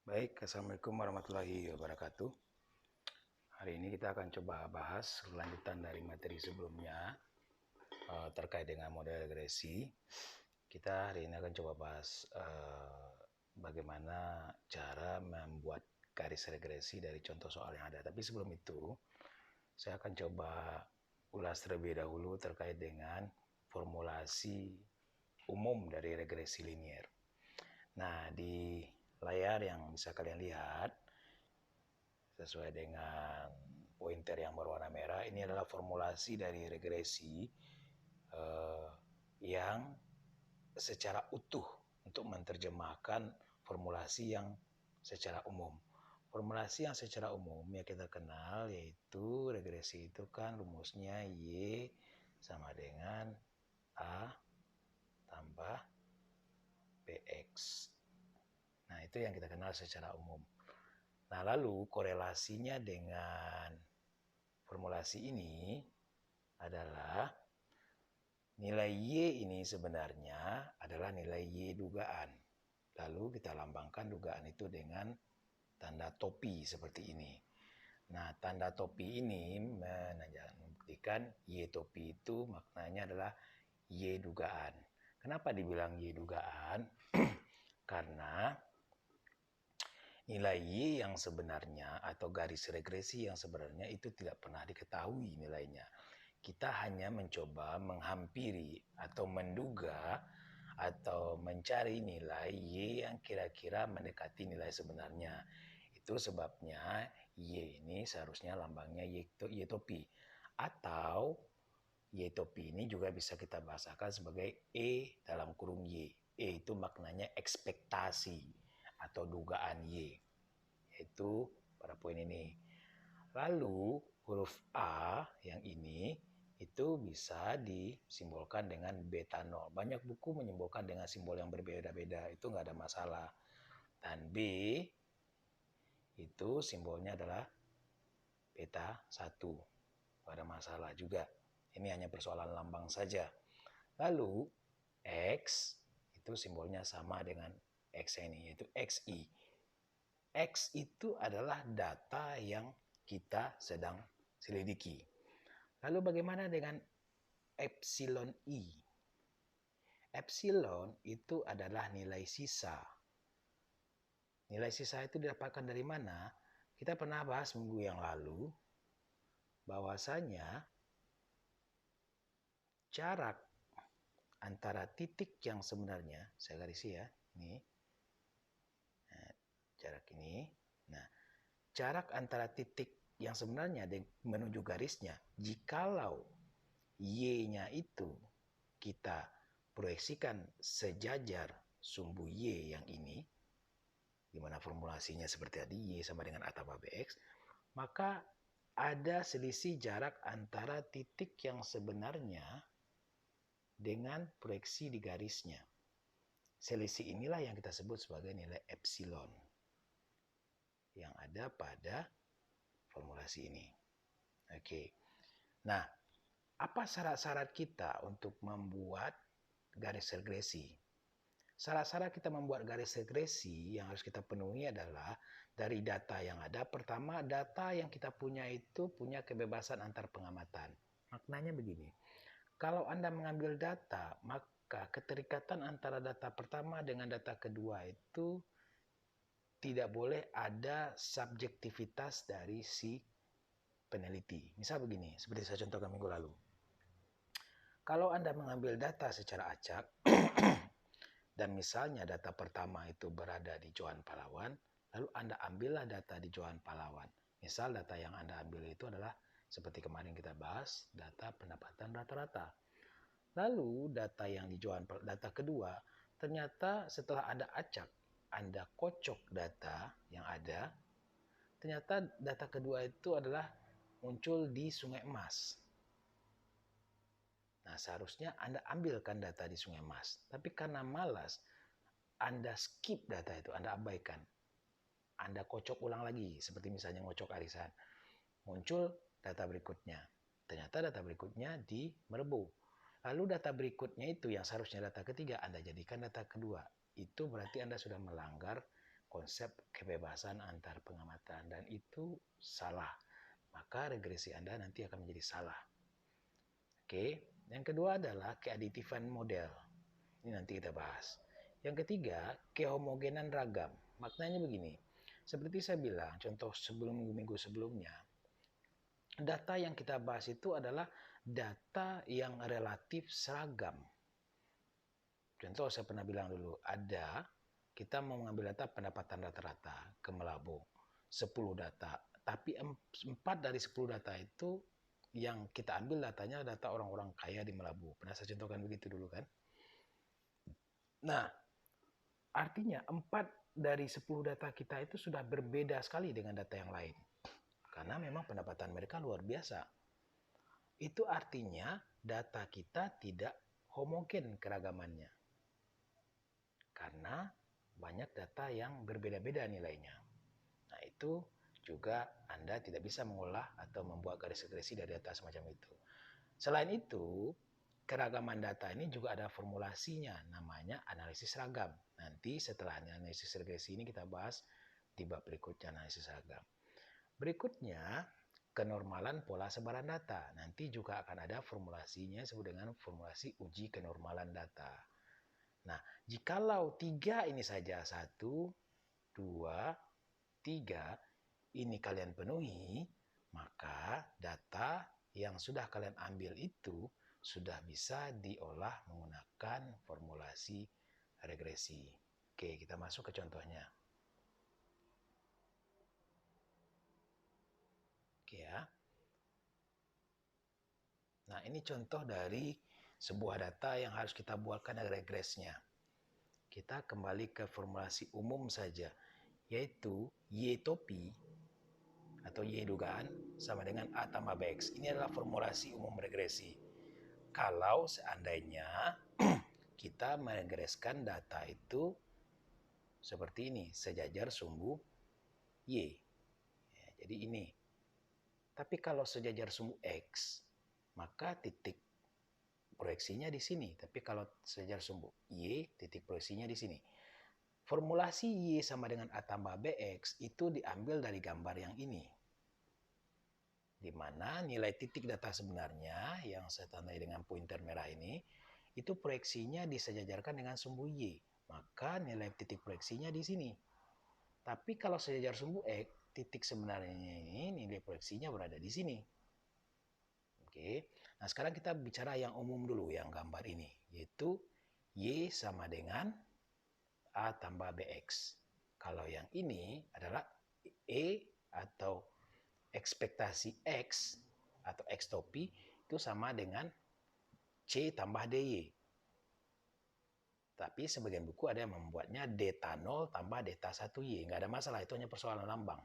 Baik, Assalamualaikum warahmatullahi wabarakatuh. Hari ini kita akan coba bahas lanjutan dari materi sebelumnya terkait dengan model regresi. Kita hari ini akan coba bahas bagaimana cara membuat garis regresi dari contoh soal yang ada. Tapi sebelum itu, saya akan coba ulas terlebih dahulu terkait dengan formulasi umum dari regresi linier. Nah, di layar yang bisa kalian lihat, sesuai dengan pointer yang berwarna merah, ini adalah formulasi dari regresi yang secara utuh untuk menerjemahkan formulasi yang secara umum. Formulasi yang secara umum yang kita kenal yaitu regresi itu kan rumusnya Y sama dengan A tambah BX. Nah, itu yang kita kenal secara umum. Nah, lalu korelasinya dengan formulasi ini adalah nilai Y ini sebenarnya adalah nilai Y dugaan. Lalu kita lambangkan dugaan itu dengan tanda topi seperti ini. Nah, tanda topi ini membuktikan Y topi itu maknanya adalah Y dugaan. Kenapa dibilang Y dugaan? Karena nilai Y yang sebenarnya atau garis regresi yang sebenarnya itu tidak pernah diketahui nilainya. Kita hanya mencoba menghampiri atau menduga atau mencari nilai Y yang kira-kira mendekati nilai sebenarnya. Itu sebabnya Y ini seharusnya lambangnya Y topi. Atau Y topi ini juga bisa kita bahasakan sebagai E dalam kurung Y. E itu maknanya ekspektasi atau dugaan Y, yaitu pada poin ini. Lalu huruf A yang ini itu bisa disimbolkan dengan beta 0. Banyak buku menyimbolkan dengan simbol yang berbeda-beda, itu nggak ada masalah. Dan B itu simbolnya adalah beta 1. Nggak ada masalah juga. Ini hanya persoalan lambang saja. Lalu X itu simbolnya sama dengan X ini, yaitu XI. X itu adalah data yang kita sedang selidiki. Lalu bagaimana dengan epsilon I? Epsilon itu adalah nilai sisa. Nilai sisa itu didapatkan dari mana? Kita pernah bahas minggu yang lalu bahwasanya jarak antara titik yang sebenarnya, saya garisi ya, ini jarak ini. Nah, jarak antara titik yang sebenarnya menuju garisnya, jikalau Y-nya itu kita proyeksikan sejajar sumbu Y yang ini, di mana formulasinya seperti tadi, Y sama dengan A tambah BX, maka ada selisih jarak antara titik yang sebenarnya dengan proyeksi di garisnya. Selisih inilah yang kita sebut sebagai nilai epsilon yang ada pada formulasi ini. Oke. Nah, apa syarat-syarat kita untuk membuat garis regresi? Syarat-syarat kita membuat garis regresi yang harus kita penuhi adalah dari data yang ada. Pertama, data yang kita punya itu punya kebebasan antar pengamatan. Maknanya begini, kalau Anda mengambil data, maka keterikatan antara data pertama dengan data kedua itu tidak boleh ada subjektivitas dari si peneliti. Misal begini, seperti saya contohkan minggu lalu. Kalau Anda mengambil data secara acak, dan misalnya data pertama itu berada di Johan Palawan, lalu Anda ambillah data di Johan Palawan. Misal data yang Anda ambil itu adalah seperti kemarin kita bahas, data pendapatan rata-rata. Lalu data yang di Johan, data kedua, ternyata setelah Anda acak, Anda kocok data yang ada, ternyata data kedua itu adalah muncul di Sungai Emas. Nah, seharusnya Anda ambilkan data di Sungai Emas. Tapi karena malas, Anda skip data itu, Anda abaikan. Anda kocok ulang lagi, seperti misalnya ngocok arisan. Muncul data berikutnya. Ternyata data berikutnya di Merebu. Lalu data berikutnya itu yang seharusnya data ketiga, Anda jadikan data kedua. Itu berarti Anda sudah melanggar konsep kebebasan antar pengamatan, dan itu salah. Maka regresi Anda nanti akan menjadi salah. Oke, yang kedua adalah keaditifan model. Ini nanti kita bahas. Yang ketiga, kehomogenan ragam. Maknanya begini, seperti saya bilang, contoh minggu-minggu sebelumnya, data yang kita bahas itu adalah data yang relatif seragam. Contoh saya pernah bilang dulu, kita mau mengambil data pendapatan rata-rata ke Melabu, 10 data, tapi 4 dari 10 data itu yang kita ambil datanya data orang-orang kaya di Melabu. Pernah saya contohkan begitu dulu kan? Nah, artinya 4 dari 10 data kita itu sudah berbeda sekali dengan data yang lain. Karena memang pendapatan mereka luar biasa. Itu artinya data kita tidak homogen keragamannya. Karena banyak data yang berbeda-beda nilainya. Nah, itu juga Anda tidak bisa mengolah atau membuat garis regresi dari data semacam itu. Selain itu, keragaman data ini juga ada formulasinya, namanya analisis ragam. Nanti setelah analisis regresi ini kita bahas di bab berikutnya, analisis ragam. Berikutnya, kenormalan pola sebaran data. Nanti juga akan ada formulasinya disebut dengan formulasi uji kenormalan data. Nah, jikalau 3 ini saja, 1, 2, 3, ini kalian penuhi, maka data yang sudah kalian ambil itu sudah bisa diolah menggunakan formulasi regresi. Oke, kita masuk ke contohnya. Oke ya. Nah, ini contoh dari sebuah data yang harus kita buatkan regresnya. Kita kembali ke formulasi umum saja, yaitu Y topi atau Y dugaan sama dengan A tambah BX. Ini adalah formulasi umum regresi. Kalau seandainya kita meregreskan data itu seperti ini, sejajar sumbu Y. Ya, jadi ini. Tapi kalau sejajar sumbu X, maka titik proyeksinya di sini. Tapi kalau sejajar sumbu Y, titik proyeksinya di sini. Formulasi Y sama dengan A tambah BX itu diambil dari gambar yang ini. Di mana nilai titik data sebenarnya yang saya tandai dengan pointer merah ini, itu proyeksinya disejajarkan dengan sumbu Y. Maka nilai titik proyeksinya di sini. Tapi kalau sejajar sumbu X, titik sebenarnya ini nilai proyeksinya berada di sini. Oke. Nah, sekarang kita bicara yang umum dulu, yang gambar ini, yaitu Y sama dengan A tambah BX. Kalau yang ini adalah E atau ekspektasi X atau X topi itu sama dengan C tambah DY. Tapi sebagian buku ada yang membuatnya delta 0 tambah delta 1Y. Nggak ada masalah, itu hanya persoalan lambang.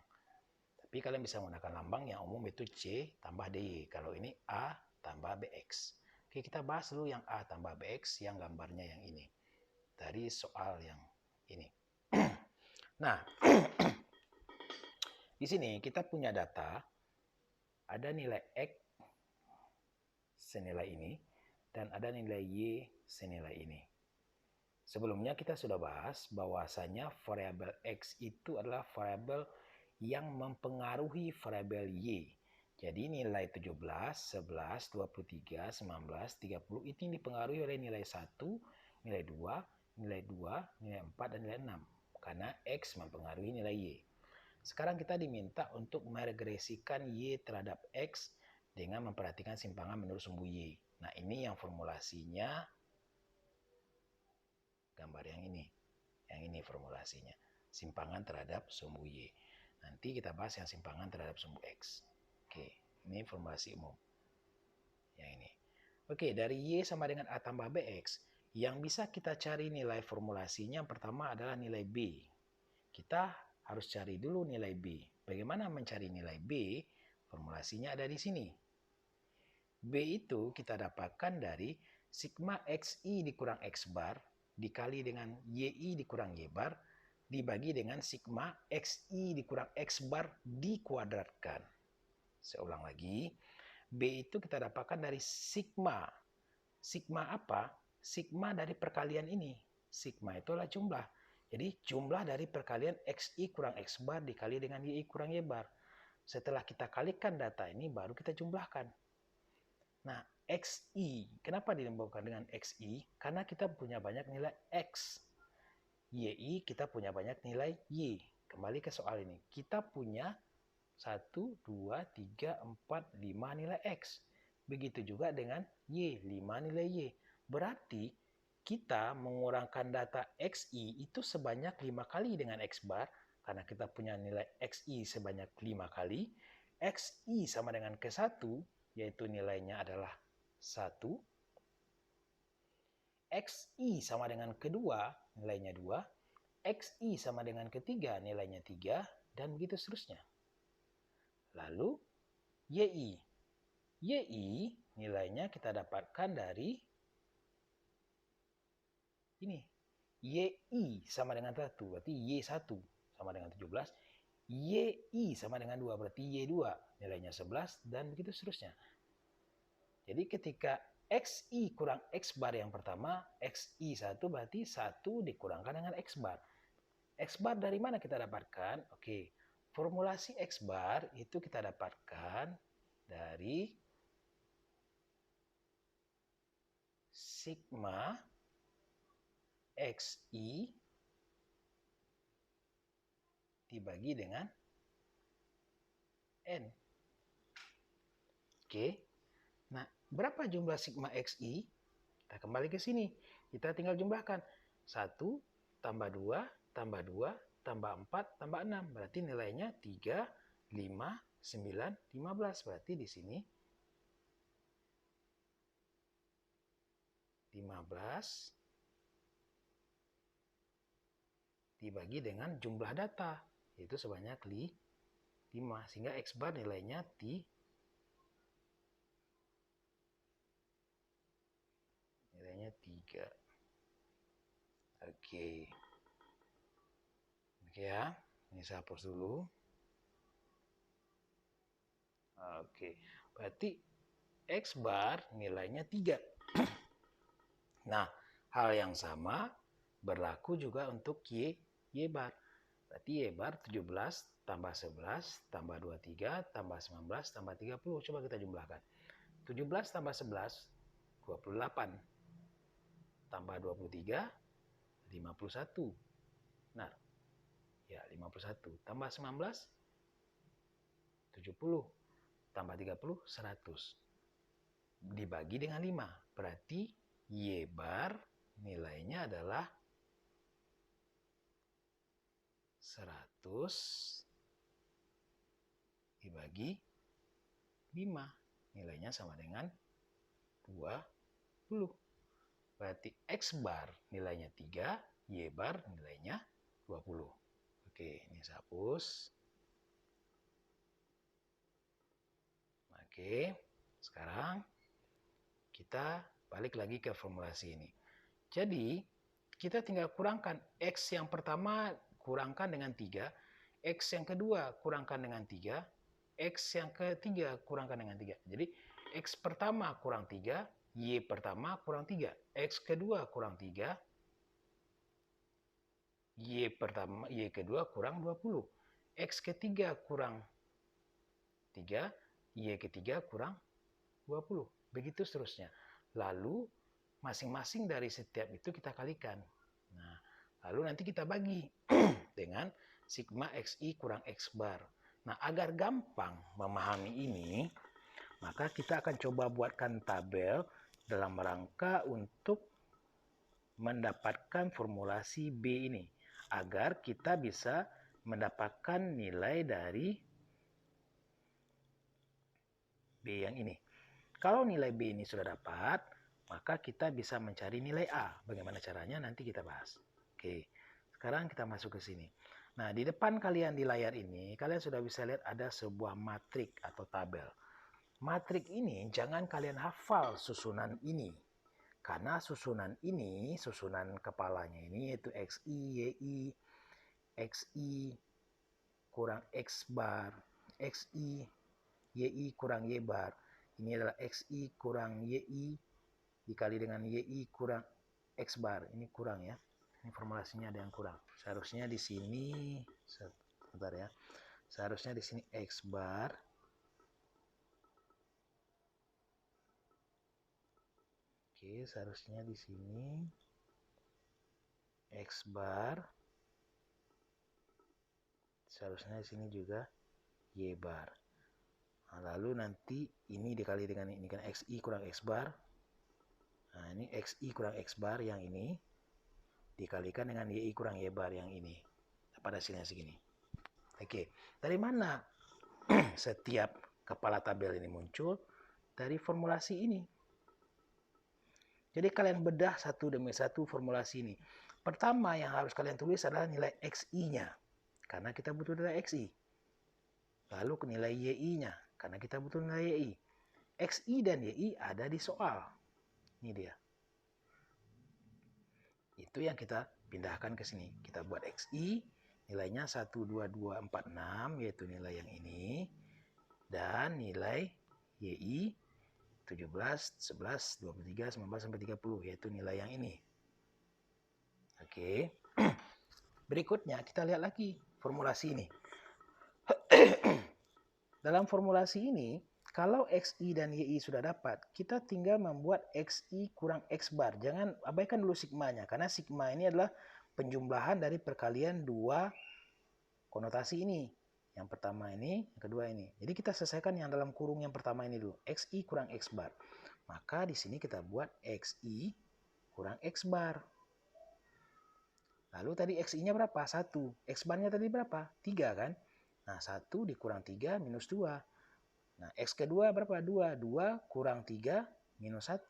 Tapi kalian bisa menggunakan lambang yang umum itu C tambah DY. Kalau ini A tambah BX. Oke, kita bahas dulu yang A tambah BX yang gambarnya yang ini. Dari soal yang ini. Nah, di sini kita punya data, ada nilai X senilai ini, dan ada nilai Y senilai ini. Sebelumnya kita sudah bahas bahwasanya variabel X itu adalah variabel yang mempengaruhi variabel Y. Jadi nilai 17, 11, 23, 19, 30 itu dipengaruhi oleh nilai 1, nilai 2, nilai 2, nilai 4, dan nilai 6. Karena X mempengaruhi nilai Y. Sekarang kita diminta untuk meregresikan Y terhadap X dengan memperhatikan simpangan menurut sumbu Y. Nah, ini yang formulasinya gambar yang ini. Yang ini formulasinya. Simpangan terhadap sumbu Y. Nanti kita bahas yang simpangan terhadap sumbu X. Oke, ini formulasi umum. Yang ini. Oke, dari Y sama dengan A tambah BX, yang bisa kita cari nilai formulasinya yang pertama adalah nilai B. Kita harus cari dulu nilai B. Bagaimana mencari nilai B? Formulasinya ada di sini. B itu kita dapatkan dari sigma XI dikurang X bar dikali dengan YI dikurang Y bar dibagi dengan sigma XI dikurang X bar dikuadratkan. Saya ulang lagi. B itu kita dapatkan dari sigma. Sigma apa? Sigma dari perkalian ini. Sigma itulah jumlah. Jadi jumlah dari perkalian XI kurang X bar dikali dengan YI kurang Y bar. Setelah kita kalikan data ini, baru kita jumlahkan. Nah, XI, kenapa dinamakan dengan XI? Karena kita punya banyak nilai X. YI, kita punya banyak nilai Y. Kembali ke soal ini. Kita punya 1, 2, 3, 4, 5 nilai X. Begitu juga dengan Y, 5 nilai Y. Berarti kita mengurangkan data XI itu sebanyak 5 kali dengan X bar, karena kita punya nilai XI sebanyak 5 kali. XI sama dengan ke-1, yaitu nilainya adalah 1. XI sama dengan kedua, nilainya 2. XI sama dengan ketiga, nilainya 3. Dan begitu seterusnya. Lalu YI. YI nilainya kita dapatkan dari ini. YI sama dengan 1, berarti Y1 sama dengan 17. YI sama dengan 2, berarti Y2 nilainya 11, dan begitu seterusnya. Jadi ketika XI kurang X bar yang pertama, XI1 berarti 1 dikurangkan dengan X bar. X bar dari mana kita dapatkan? Oke, formulasi X bar itu kita dapatkan dari sigma XI dibagi dengan N. Oke. Nah, berapa jumlah sigma XI? Kita kembali ke sini. Kita tinggal jumlahkan. 1 tambah 2 tambah 2 tambah 4 tambah 6. Berarti nilainya 3, 5, 9, 15. Berarti di sini 15 dibagi dengan jumlah data, yaitu sebanyak 5. Sehingga X bar nilainya nilainya 3. Oke. Oke ya, ini saya hapus dulu. Oke, berarti X bar nilainya 3. Nah, hal yang sama berlaku juga untuk Y bar. Berarti Y bar 17 tambah 11 tambah 23 tambah 19 tambah 30. Coba kita jumlahkan. 17 tambah 11, 28. Tambah 23, 51. Nah, ya 51. Tambah 19, 70. Tambah 30, 100. Dibagi dengan 5. Berarti Y bar nilainya adalah 100 dibagi 5. Nilainya sama dengan 20. Berarti X bar nilainya 3, Y bar nilainya 20. Oke, ini saya hapus. Oke, sekarang kita balik lagi ke formulasi ini. Jadi, kita tinggal kurangkan X yang pertama kurangkan dengan 3, X yang kedua kurangkan dengan 3, X yang ketiga kurangkan dengan 3. Jadi, X pertama kurang 3, Y pertama kurang 3, X kedua kurang 3, Y kedua kurang 20, X ketiga kurang 3, Y ketiga kurang 20. Begitu seterusnya. Lalu masing-masing dari setiap itu kita kalikan. Nah, lalu nanti kita bagi dengan sigma XI kurang X bar. Nah, agar gampang memahami ini, maka kita akan coba buatkan tabel dalam rangka untuk mendapatkan formulasi B ini. Agar kita bisa mendapatkan nilai dari B yang ini. Kalau nilai B ini sudah dapat, maka kita bisa mencari nilai A. Bagaimana caranya nanti kita bahas. Oke, sekarang kita masuk ke sini. Nah, di depan kalian di layar ini, kalian sudah bisa lihat ada sebuah matrik atau tabel. Matrik ini jangan kalian hafal susunan ini. Karena susunan ini, susunan kepalanya ini yaitu XI, YI, XI kurang X bar, XI, YI kurang Y bar. Ini adalah XI kurang YI dikali dengan YI kurang X bar. Ini kurang ya. Ini formulasinya ada yang kurang. Seharusnya di sini, sebentar ya. Seharusnya di sini X bar. Oke, seharusnya di sini X bar. Seharusnya di sini juga Y bar. Nah, lalu nanti ini dikali dengan ini kan XI kurang X bar. Nah, ini XI kurang X bar yang ini dikalikan dengan YI kurang Y bar yang ini. Dapat hasilnya segini. Oke, dari mana setiap kepala tabel ini muncul? Dari formulasi ini. Jadi kalian bedah satu demi satu formulasi ini. Pertama yang harus kalian tulis adalah nilai XI-nya. Karena kita butuh nilai XI. Lalu nilai YI-nya. Karena kita butuh nilai YI. XI dan YI ada di soal. Ini dia. Itu yang kita pindahkan ke sini. Kita buat XI. Nilainya 12246 yaitu nilai yang ini. Dan nilai YI 17, 11, 23, 19, sampai 30 yaitu nilai yang ini. Oke. Berikutnya kita lihat lagi formulasi ini. Dalam formulasi ini, kalau XI dan YI sudah dapat, kita tinggal membuat XI kurang X bar. Jangan abaikan dulu sigmanya, karena sigma ini adalah penjumlahan dari perkalian dua konotasi ini. Yang pertama ini, yang kedua ini. Jadi kita selesaikan yang dalam kurung yang pertama ini dulu. XI kurang X bar. Maka di sini kita buat XI kurang X bar. Lalu tadi XI-nya berapa? 1. X bar-nya tadi berapa? 3 kan? Nah, 1 dikurang 3 minus 2. Nah, X kedua berapa? 2. 2 kurang 3 minus 1.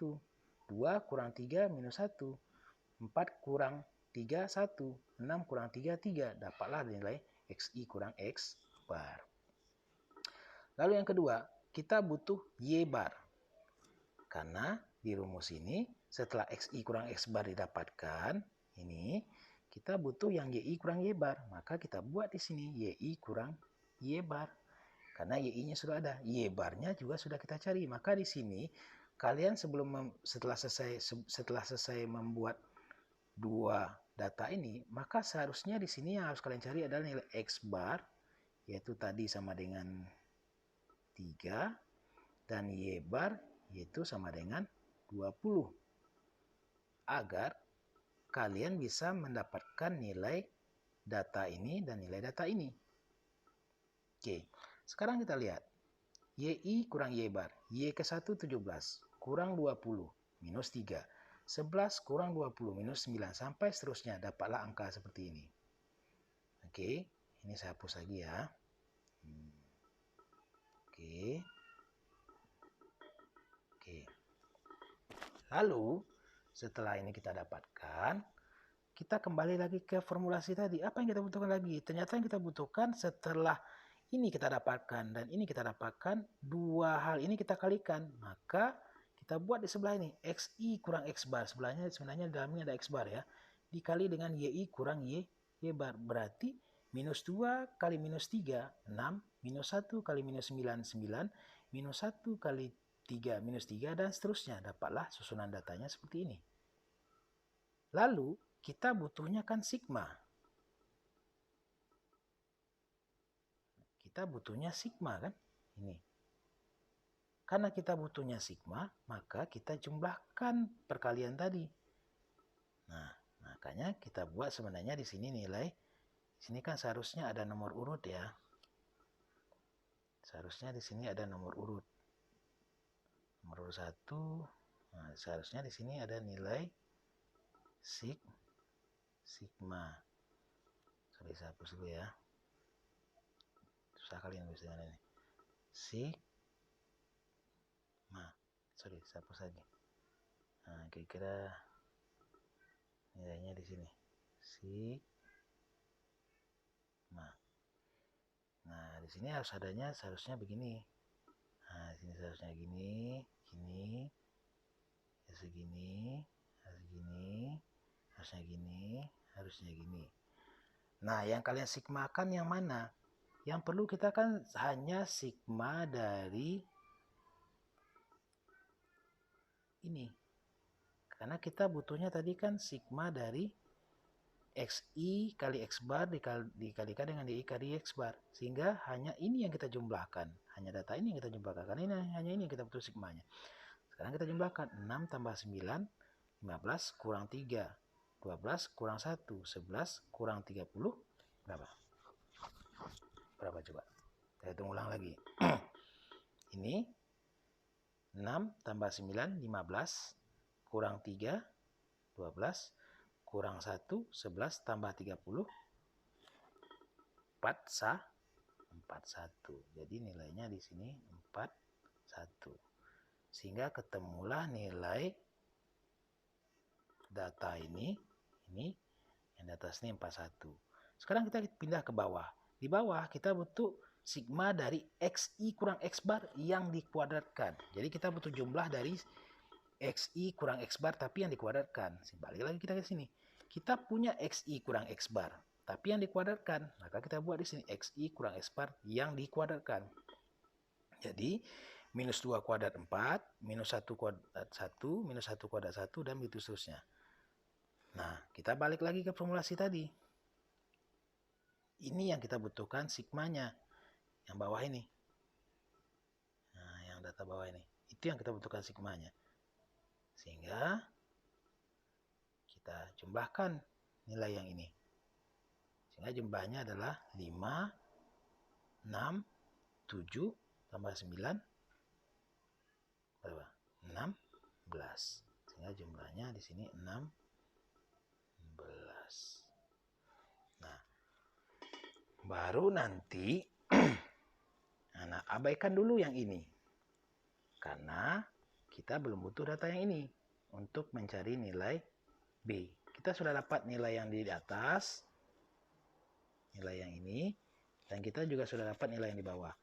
2 kurang 3 minus 1. 4 kurang 3, 1. 6 kurang 3, 3. Dapatlah nilai XI kurang X bar. Lalu yang kedua, kita butuh Y bar. Karena di rumus ini, setelah XI kurang X bar didapatkan, ini kita butuh yang YI kurang Y bar. Maka kita buat di sini YI kurang Y bar. Karena YI-nya sudah ada. Y bar-nya juga sudah kita cari. Maka di sini kalian setelah selesai membuat dua data ini, maka seharusnya di sini yang harus kalian cari adalah nilai X bar, yaitu tadi sama dengan 3, dan Y bar yaitu sama dengan 20. Agar kalian bisa mendapatkan nilai data ini dan nilai data ini. Oke, sekarang kita lihat. YI kurang Y bar. Y ke 1 17 kurang 20 minus 3. 11 kurang 20 minus 9 sampai seterusnya. Dapatlah angka seperti ini. Oke, ini saya hapus lagi ya. Oke. Lalu setelah ini kita dapatkan, kita kembali lagi ke formulasi tadi. Apa yang kita butuhkan lagi? Ternyata yang kita butuhkan setelah ini kita dapatkan dan ini kita dapatkan, dua hal ini kita kalikan. Maka kita buat di sebelah ini, XI kurang X bar. Sebelahnya sebenarnya dalamnya ada X bar ya. Dikali dengan YI kurang Y bar. Berarti minus 2 kali minus 3, 6. Minus 1 kali minus 9, 9. Minus 1 kali 3, minus 3, dan seterusnya. Dapatlah susunan datanya seperti ini. Lalu kita butuhnya kan sigma. Kita butuhnya sigma kan? Ini. Karena kita butuhnya sigma, maka kita jumlahkan perkalian tadi. Nah, makanya kita buat sebenarnya di sini nilai. Di sini kan seharusnya ada nomor urut ya. Seharusnya di sini ada nomor urut. Nomor urut 1. Nah, seharusnya di sini ada nilai sigma. Sorry, saya hapus dulu ya. Susah kali nulis dengan ini. Sigma. Sorry, saya hapus lagi. Nah, kira-kira nilainya di sini. Sigma. Nah, di sini harus adanya seharusnya begini. Nah, di sini seharusnya gini, gini, segini, segini, harusnya gini, harusnya gini. Nah, yang kalian sigmakan yang mana? Yang perlu kita kan hanya sigma dari ini. Karena kita butuhnya tadi kan sigma dari XI kali X bar dikalikan dengan DI kali X bar. Sehingga hanya ini yang kita jumlahkan. Hanya data ini yang kita jumlahkan. Karena ini, hanya ini yang kita butuh sigmanya. Sekarang kita jumlahkan. 6 tambah 9, 15 kurang 3. 12 kurang 1. 11 kurang 30. Berapa? Berapa coba? Saya hitung ulang lagi. Ini 6 tambah 9, 15 kurang 3, 12 kurang 1, 11 tambah 30, 41. Jadi nilainya di sini 41. Sehingga ketemulah nilai data ini yang di atas ini 41. Sekarang kita pindah ke bawah. Di bawah kita butuh sigma dari XI kurang X bar yang dikuadratkan. Jadi kita butuh jumlah dari XI kurang X bar tapi yang dikuadratkan. Balik lagi kita ke sini. Kita punya XI kurang X bar tapi yang dikuadratkan. Maka kita buat di sini XI kurang X bar yang dikuadratkan. Jadi minus 2 kuadrat 4, minus 1 kuadrat 1, minus 1 kuadrat 1, dan begitu seterusnya. Nah, kita balik lagi ke formulasi tadi. Ini yang kita butuhkan sigmanya. Yang bawah ini. Nah, yang data bawah ini. Itu yang kita butuhkan sigmanya. Sehingga kita jumlahkan nilai yang ini. Sehingga jumlahnya adalah 5, 6, 7, tambah 9, berapa? 16. Sehingga jumlahnya di sini 16. Nah, baru nanti nah, abaikan dulu yang ini. Karena kita belum butuh data yang ini untuk mencari nilai B. Kita sudah dapat nilai yang di atas, nilai yang ini, dan kita juga sudah dapat nilai yang di bawah.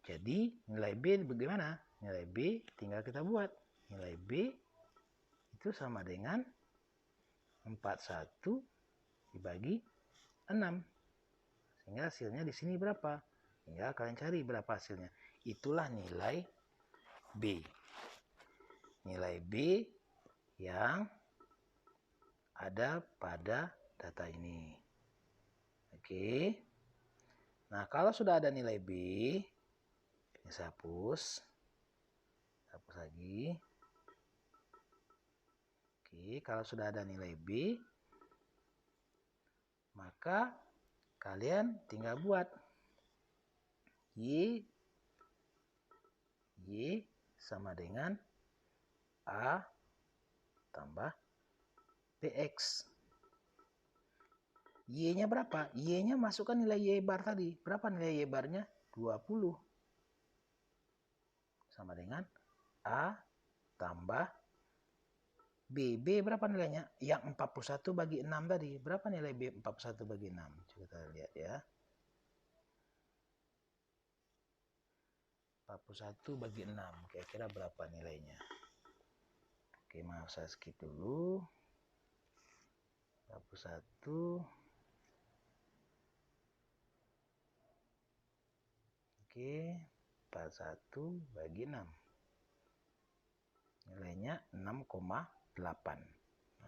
Jadi nilai B bagaimana? Nilai B tinggal kita buat. Nilai B itu sama dengan 41 dibagi 6. Sehingga hasilnya di sini berapa? Tinggal kalian cari berapa hasilnya. Itulah nilai B. Nilai B yang ada pada data ini. Oke. Nah, kalau sudah ada nilai B, ini saya hapus. Hapus lagi. Oke, kalau sudah ada nilai B, maka kalian tinggal buat Y sama dengan A tambah BX. Y-nya berapa? Y-nya masukkan nilai Y bar tadi. Berapa nilai Y barnya? 20. Sama dengan A tambah B. B berapa nilainya? Yang 41 bagi 6 tadi. Berapa nilai B 41 bagi 6? Coba kita lihat ya. 41 bagi 6. Kira-kira berapa nilainya? Oke, maaf saya skip dulu. 41. Oke, 41 bagi 6. Nilainya 6,8.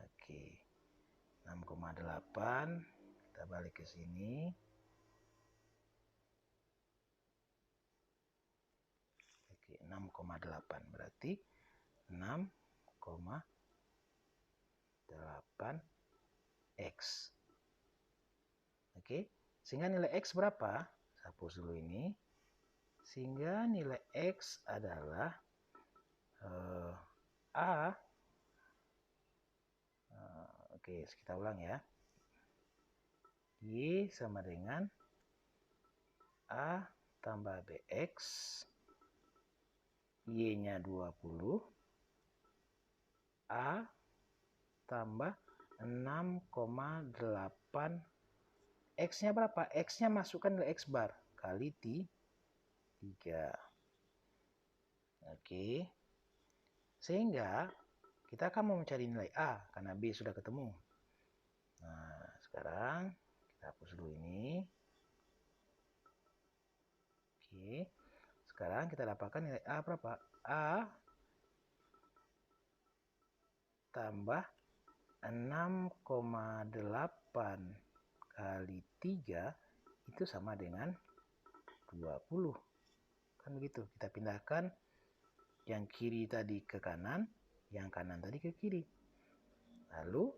Oke. 6,8. Kita balik ke sini. Oke, 6,8 berarti 6,8 X. Oke, sehingga nilai X berapa? Saya hapus dulu ini. Sehingga nilai X adalah A. Oke, kita ulang ya. Y sama dengan A tambah BX. Y-nya 20. A tambah 6,8. X-nya berapa? X-nya masukkan nilai X bar kali 3. Oke. Sehingga kita akan mau mencari nilai A karena B sudah ketemu. Nah, sekarang kita hapus dulu ini. Oke. Sekarang kita dapatkan nilai A berapa? A tambah 6,8 kali 3 itu sama dengan 20. Kan begitu. Kita pindahkan yang kiri tadi ke kanan, yang kanan tadi ke kiri. Lalu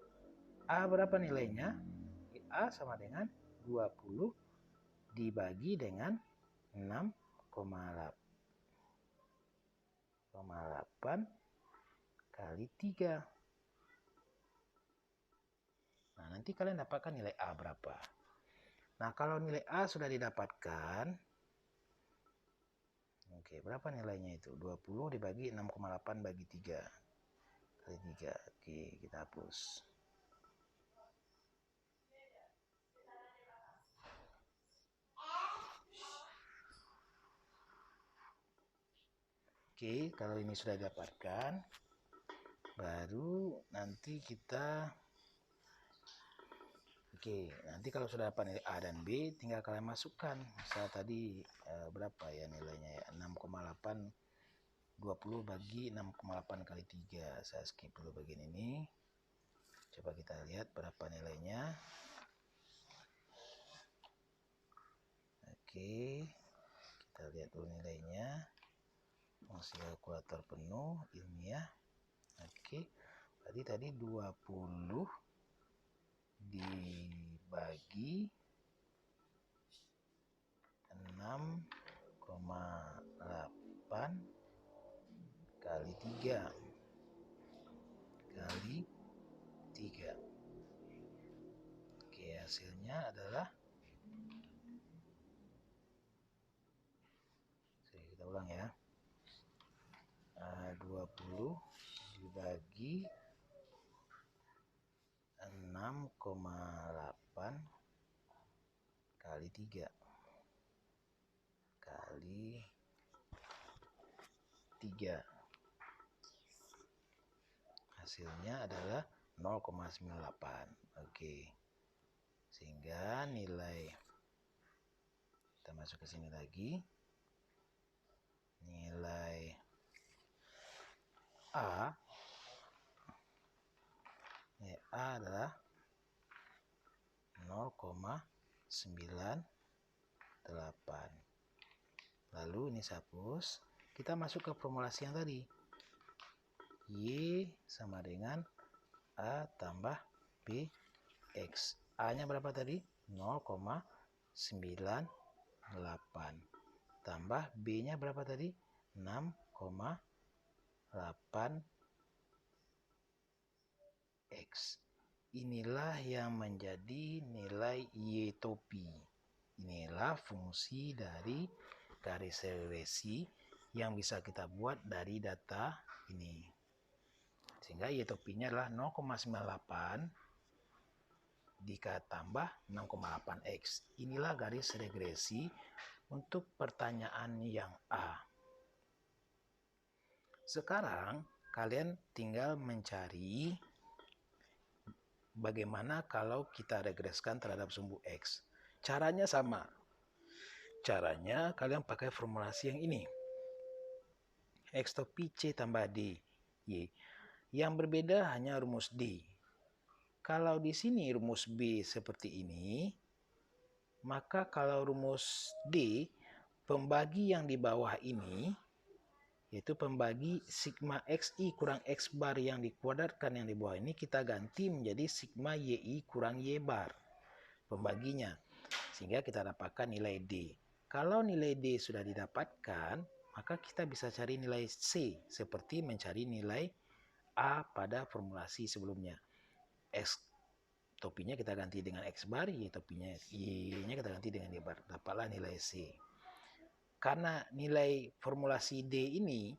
A berapa nilainya? A sama dengan 20 dibagi dengan 6,8 kali 3. Nah, nanti kalian dapatkan nilai A berapa. Nah, kalau nilai A sudah didapatkan, oke, berapa nilainya itu? 20 dibagi 6,8 bagi 3 kali 3. Oke, kita hapus. Oke, kalau ini sudah didapatkan, baru nanti kita nanti kalau sudah dapat nilai A dan B, tinggal kalian masukkan. Misal tadi berapa ya nilainya ya? 6,8 20 bagi 6,8 kali 3. Saya skip dulu bagian ini. Coba kita lihat berapa nilainya. Oke, kita lihat dulu nilainya. Fungsi kalkulator penuh ilmiah. Oke, berarti tadi 20 dibagi 6,8 kali 3 kali 3. Oke, hasilnya adalah, kita ulang ya, 20 dibagi 6,8 kali 3 kali 3. Hasilnya adalah 0,98. Oke. Sehingga nilai, kita masuk ke sini lagi. Nilai A adalah 0,98. Lalu ini saya hapus. Kita masuk ke formulasi yang tadi. Y sama dengan A tambah BX. A-nya berapa tadi? 0,98. Tambah B-nya berapa tadi? 6,8 X. Inilah yang menjadi nilai Y topi. Inilah fungsi dari garis regresi yang bisa kita buat dari data ini. Sehingga Y topinya adalah 0,98 ditambah 6,8X. Inilah garis regresi untuk pertanyaan yang A. Sekarang kalian tinggal mencari bagaimana kalau kita regreskan terhadap sumbu X. Caranya sama. Caranya kalian pakai formulasi yang ini. X topi C tambah D, Y. Yang berbeda hanya rumus D. Kalau di sini rumus B seperti ini, maka kalau rumus D, pembagi yang di bawah ini, yaitu pembagi sigma XI kurang X bar yang dikuadratkan yang di bawah ini, kita ganti menjadi sigma YI kurang Y bar. Pembaginya. Sehingga kita dapatkan nilai D. Kalau nilai D sudah didapatkan, maka kita bisa cari nilai C, seperti mencari nilai A pada formulasi sebelumnya. X topinya kita ganti dengan X bar, Y topinya, Y-nya kita ganti dengan Y bar. Dapatlah nilai C. Karena nilai formulasi D ini,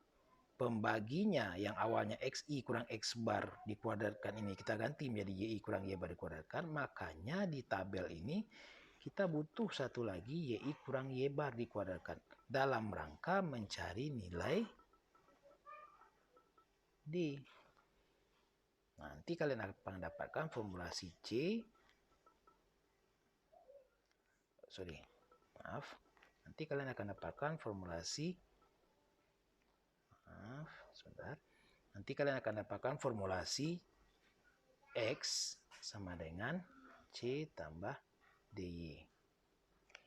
pembaginya yang awalnya XI kurang X bar dikuadratkan ini, kita ganti menjadi YI kurang Y bar dikuadratkan, makanya di tabel ini kita butuh satu lagi YI kurang Y bar dikuadratkan dalam rangka mencari nilai D. Nanti kalian akan mendapatkan formulasi nanti kalian akan dapatkan formulasi nanti kalian akan dapatkan formulasi X sama dengan C tambah DY.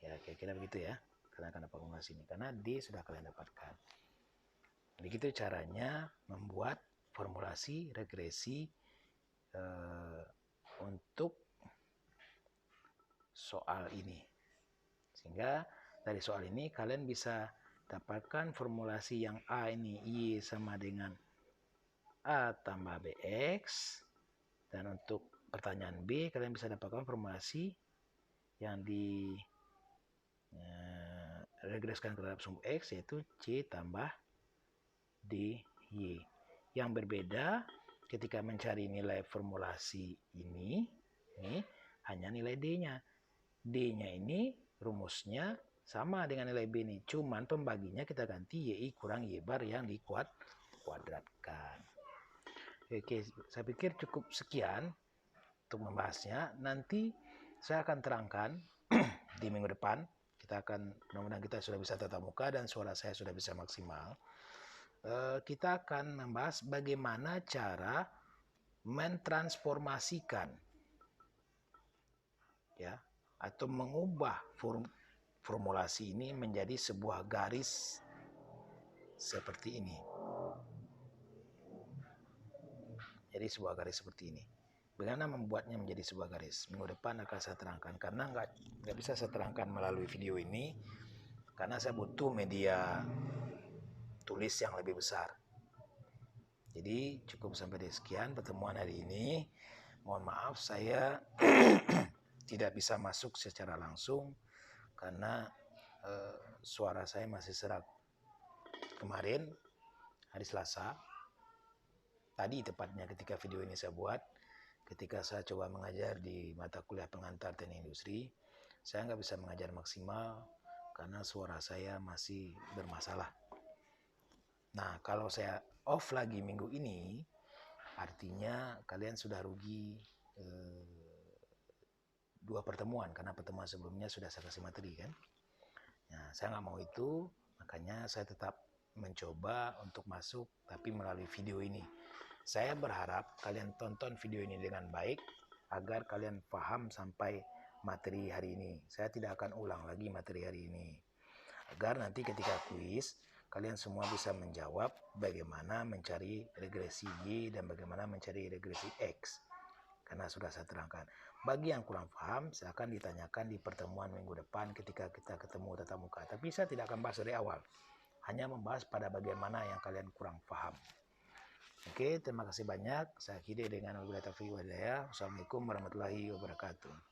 Ya, kira-kira begitu ya. Kalian akan dapat formulasi ini. Karena D sudah kalian dapatkan. Begitu caranya membuat formulasi regresi untuk soal ini. Sehingga dari soal ini kalian bisa dapatkan formulasi yang A ini Y sama dengan A tambah BX. Dan untuk pertanyaan B kalian bisa dapatkan formulasi yang di regreskan terhadap sum X yaitu C tambah DY. Yang berbeda ketika mencari nilai formulasi ini hanya nilai D-nya. D-nya ini rumusnya sama dengan nilai B ini, cuman pembaginya kita ganti YI kurang Y bar yang dikuadratkan. Oke, saya pikir cukup sekian untuk membahasnya. Nanti saya akan terangkan di minggu depan. Kita akan, mudah-mudahan kita sudah bisa tatap muka dan suara saya sudah bisa maksimal. Kita akan membahas bagaimana cara mentransformasikan ya atau mengubah formulasi ini menjadi sebuah garis seperti ini. Jadi sebuah garis seperti ini. Bagaimana membuatnya menjadi sebuah garis? Minggu depan akan saya terangkan karena nggak bisa saya terangkan melalui video ini karena saya butuh media tulis yang lebih besar. Jadi cukup sampai di sekian pertemuan hari ini. Mohon maaf saya tidak bisa masuk secara langsung karena suara saya masih serak. Kemarin hari Selasa, tadi tepatnya ketika video ini saya buat, ketika saya coba mengajar di mata kuliah pengantar teknik industri, saya nggak bisa mengajar maksimal karena suara saya masih bermasalah. Nah, kalau saya off lagi minggu ini, artinya kalian sudah rugi 2 pertemuan karena pertemuan sebelumnya sudah saya kasih materi kan. Nah, saya nggak mau itu, makanya saya tetap mencoba untuk masuk tapi melalui video ini. Saya berharap kalian tonton video ini dengan baik agar kalian paham sampai materi hari ini. Saya tidak akan ulang lagi materi hari ini. Agar nanti ketika kuis kalian semua bisa menjawab bagaimana mencari regresi Y dan bagaimana mencari regresi X. Karena sudah saya terangkan. Bagi yang kurang paham, saya akan ditanyakan di pertemuan minggu depan ketika kita ketemu tatap muka. Tapi saya tidak akan bahas dari awal. Hanya membahas pada bagian mana yang kalian kurang paham. Oke, terima kasih banyak. Saya akhiri dengan wabillahi taufiq wal hidayah. Wassalamualaikum warahmatullahi wabarakatuh.